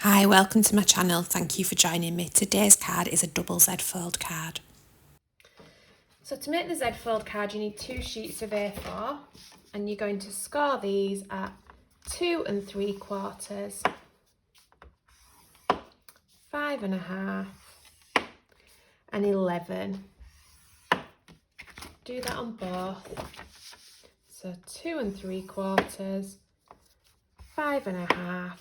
Hi, welcome to my channel. Thank you for joining me. Today's card is a double Z fold card. So to make the Z fold card, you need 2 sheets of A4 and you're going to score these at 2 3/4, 5 1/2 and 11. Do that on both. So 2 3/4, 5 1/2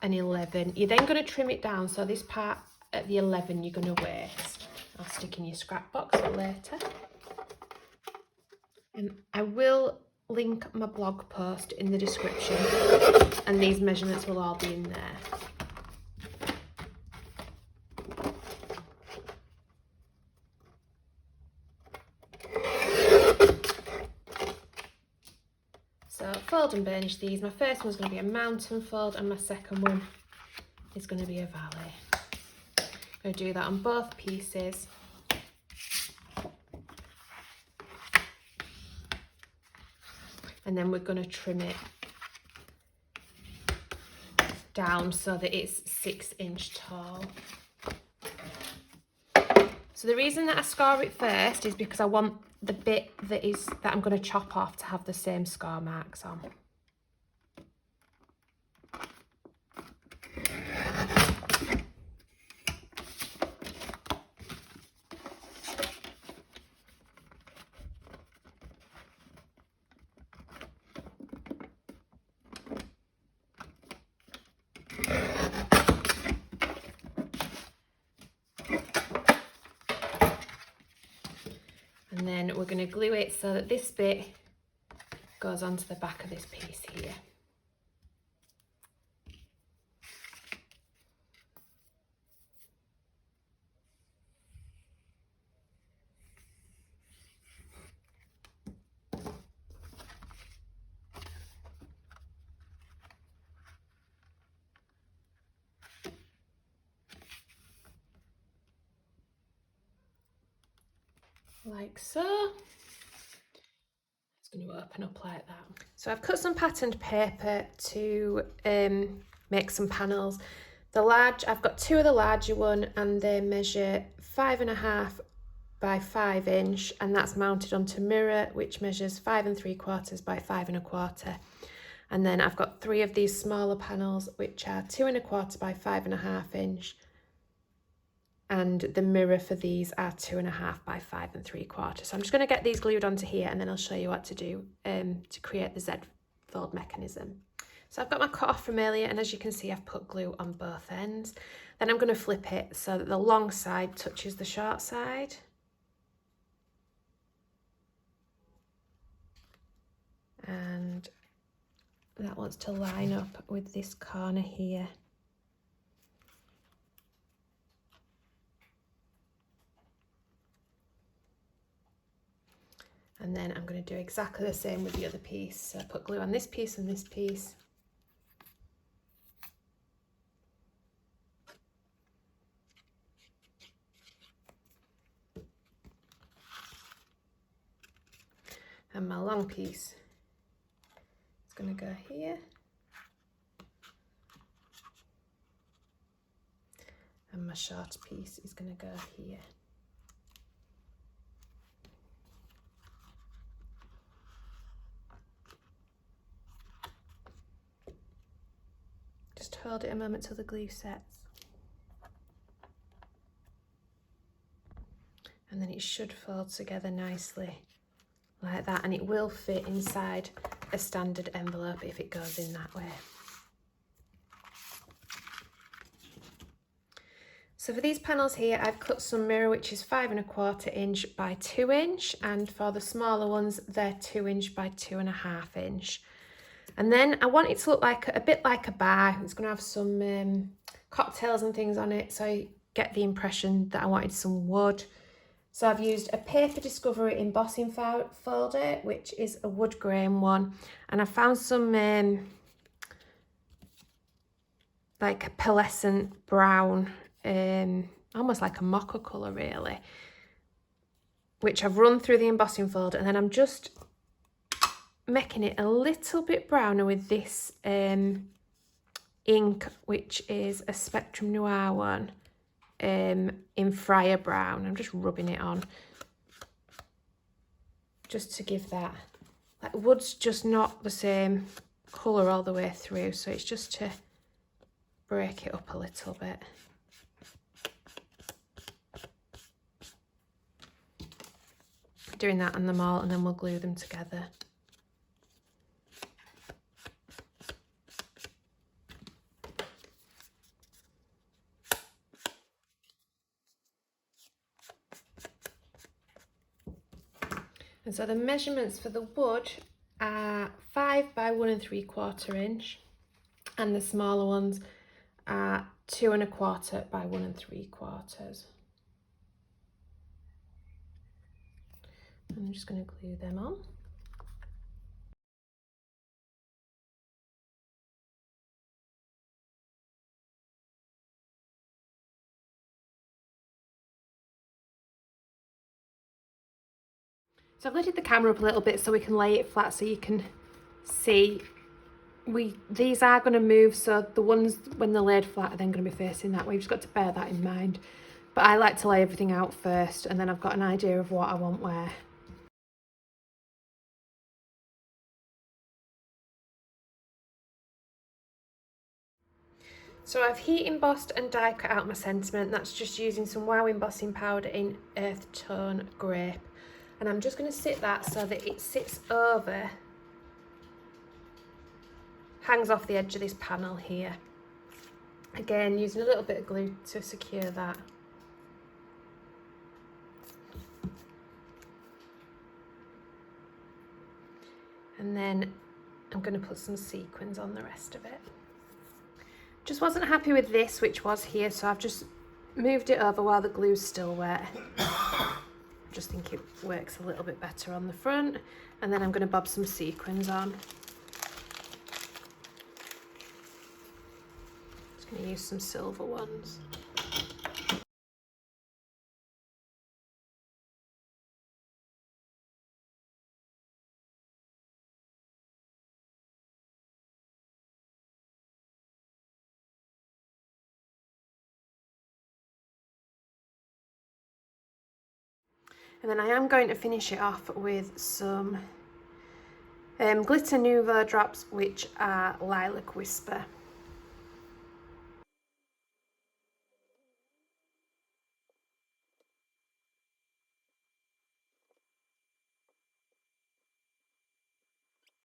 and 11. You're then going to trim it down, so this part at the 11 you're going to waste. I'll stick in your scrap box for later. And I will link my blog post in the description, and these measurements will all be in there. So fold and burnish these. My first one's going to be a mountain fold and my second one is going to be a valley. I'm going to do that on both pieces. And then we're going to trim it down so that it's 6 inch tall. So the reason that I score it first is because I want the bit that I'm going to chop off to have the same score marks on. And then we're going to glue it so that this bit goes onto the back of this piece here. Like so. It's going to open up like that. So I've cut some patterned paper to make some panels. I've got 2 of the larger one and they measure 5 1/2 by 5 inch, and that's mounted onto mirror which measures 5 3/4 by 5 1/4. And then I've got 3 of these smaller panels which are 2 1/4 by 5 1/2 inch. And the mirror for these are 2 1/2 by 5 3/4. So I'm just going to get these glued onto here and then I'll show you what to do to create the Z fold mechanism. So I've got my cut off from earlier, and as you can see I've put glue on both ends. Then I'm going to flip it so that the long side touches the short side. And that wants to line up with this corner here. And then I'm going to do exactly the same with the other piece. So I put glue on this piece and this piece. And my long piece is going to go here. And my short piece is going to go here. Just hold it a moment till the glue sets. And then it should fold together nicely like that, and it will fit inside a standard envelope if it goes in that way. So for these panels here I've cut some mirror which is 5 1/4 inch by 2 inch, and for the smaller ones they're 2 inch by 2 1/2 inch. And then I want it to look like a bit like a bar. It's going to have some cocktails and things on it, so I get the impression that I wanted some wood. So I've used a Paper Discovery embossing folder, which is a wood grain one, and I found some like a pearlescent brown, almost like a mocha colour really, which I've run through the embossing folder, and then I'm just making it a little bit browner with this ink, which is a Spectrum Noir one, in Friar Brown. I'm just rubbing it on just to give that, like, wood's just not the same colour all the way through, so it's just to break it up a little bit. Doing that on them all, and then we'll glue them together. And so the measurements for the wood are 5 by 1 3/4 inch, and the smaller ones are 2 1/4 by 1 3/4. I'm just going to glue them on. So I've lifted the camera up a little bit so we can lay it flat so you can see. These are going to move, so the ones when they're laid flat are then going to be facing that way. You've just got to bear that in mind. But I like to lay everything out first, and then I've got an idea of what I want where. So I've heat embossed and die cut out my sentiment. That's just using some Wow embossing powder in Earth Tone Grape. And I'm just going to sit that so that it sits over, hangs off the edge of this panel here. Again, using a little bit of glue to secure that. And then I'm going to put some sequins on the rest of it. Just wasn't happy with this, which was here, so I've just moved it over while the glue's still wet. I just think it works a little bit better on the front. And then I'm going to bob some sequins on. Just going to use some silver ones. And then I am going to finish it off with some Glitter Nouveau drops, which are Lilac Whisper.